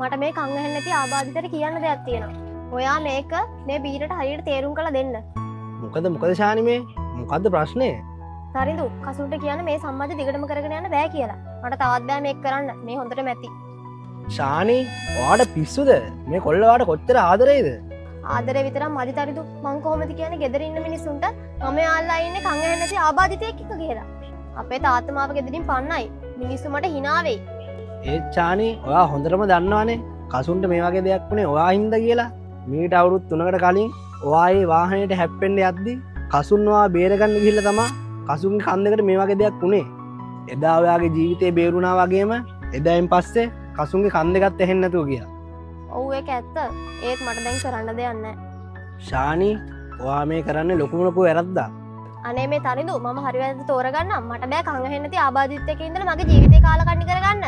මට මේ කන් ඇහෙන්නේ නැති ආබාධිතට කියන්න දෙයක් තියෙනවා. ඔයා මේක මේ බීරට හරියට තේරුම් කරලා දෙන්න. මොකද ශානි මේ මොකද්ද ප්‍රශ්නේ? තරිඳු කසුන්ට කියන්න මේ සම්බන්ධය දිගටම කරගෙන යන්න බෑ කියලා. මට තවත් බෑ මේක කරන්න. මේ හොඳටම ඇති. ශානි ඔයාට පිස්සුද? මේ කොල්ලවාට කොච්චර ආදරේද? ආදරේ විතරක් මදි තරිඳු. මං කොහොමද කියන්නේ ගෙදර ඉන්න මිනිස්සුන්ට මම යාළුවා ඉන්නේ කන් ඇහෙන්නේ නැති ආබාධිතයෙක් එක්ක කියලා. අපේ තාත්තා මාව ගෙදරින් පන්නයි. මිනිස්සු මට hina වෙයි. ඒත් ශානි ඔයා හොඳටම දන්නවනේ කසුන්ට මේ වගේ දෙයක් වුණේ ඔයා හින්දා කියලා. මීට අවුරුදු 3කට කලින් ඔයා ඒ වාහනේට හැප්පෙන්න යද්දි කසුන් ඔයා බේරගන්න ගිහිල්ලා තමයි කසුන්ගේ කන් දෙකට මේ වගේ දෙයක් වුණේ. එදා ඔයාගේ ජීවිතේ බේරුණා වගේම එදායින් පස්සේ කසුන්ගේ කන් දෙකත් ඇහෙන්නේ නැතුව ගියා. ඔව් ඒක ඇත්ත. ඒත් මට දැන් කරන්න දෙයක් නැහැ. ශානි ඔයා මේ කරන්නේ ලොකුම වැරද්දක්. අනේ මේ තරිඳු මම හරි වැරද්ද තෝරගන්නම්. මට බෑ කන් ඇහෙන්නේ නැති ආබාධිතයෙක් ඉඳලා මගේ ජීවිතේ කාලකන්ණි කරගන්න.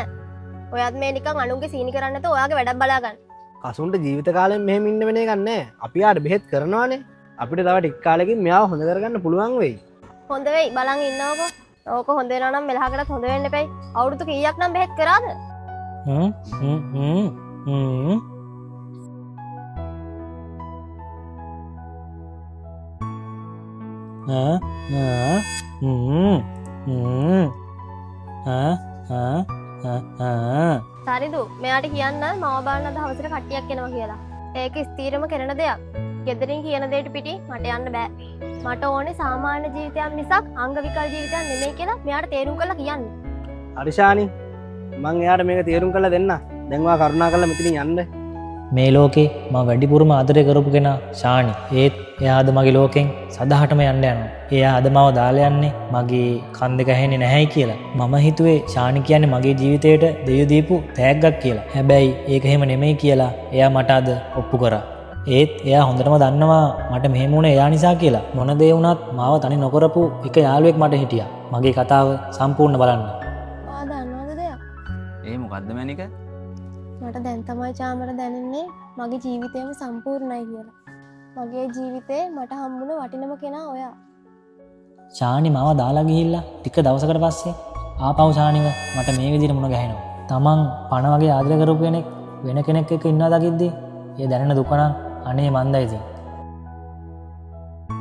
ඔයත් මේ නිකන් අනුන්ගේ සීනි කරන්නේ නැතුව ඔයාගේ වැඩක් බලා ගන්න. කසුන්ට ජීවිත කාලෙන් මෙහෙම ඉන්න වෙන එකක් නැහැ. අපි යාට බෙහෙත් කරනවානේ. අපිට තව ටික කාලෙකින් මෙයාව හොඳ කරගන්න පුළුවන් වෙයි. හොඳ වෙයි බලන් ඉන්නවකෝ. ඕක හොඳ වෙනවා නම් මෙලහකටත් හොඳ වෙන්න එපයි. අවුරුදු කීයක් නම් බෙහෙත් කරාද? තරිඳු මෙයාට කියන්න මම බලන දවසට කට්ටියක් එනවා කියලා. ඒක ස්ථීරම කරන දෙයක්. ගෙදරින් කියන දෙයට පිටි මට යන්න බෑ. මට ඕනේ සාමාන්‍ය ජීවිතයක් මිසක් අංග විකල් ජීවිතයක් නෙමෙයි කියලා මෙයාට තේරුම් කරලා කියන්න. හරි ශානි මං එයාට මේක තේරුම් කරලා දෙන්න. දැන් ඔයා කරුණා කරලා මෙතනින් යන්න. මේ ලෝකේ මම වැඩිපුරම ආදරය කරපු කෙනා ශානි. ඒත් එයාද මගේ ලෝකෙන් සදහටම යන්න යනවා. එයා අද මාව දාලා යන්නේ මගේ කන් දෙක ඇහෙන්නේ නැහැයි කියලා. මම හිතුවේ ශානි කියන්නේ මගේ ජීවිතේට දෙවියෝ දීපු තෑග්ගක් කියලා. හැබැයි ඒක එහෙම නෙමෙයි කියලා එයා මට අද ඔප්පු කරා. ඒත් එයා හොඳටම දන්නවා මට මෙහෙම වුණේ එයා නිසා කියලා. මොන දේ වුණත් මාව තනි නොකරපු එක යාළුවෙක් මට හිටියා. මගේ කතාව සම්පූර්ණ බලන්න. ඔයා දන්නවද දෙයක්? ඒ මොකද්ද මැනික? මට දැන් තමයි චාමර දැනෙන්නේ මගේ ජීවිතේම සම්පූර්ණයි කියලා. මගේ ජීවිතේ මට හම්බුන වටිනම කෙනා ඔයා. ශානි මාව දාලා ගිහිල්ලා ටික දවසකට පස්සේ ආපහු ශානිව මට මේ විදිහට මුණ ගැහෙනවා. තමන් පණ වගේ ආදරය කරපු කෙනෙක් වෙන කෙනෙක් එක්ක ඉන්නවා දකිද්දි ඒ දැනෙන දුක නම් අනේ මන්දයි ඉතින්.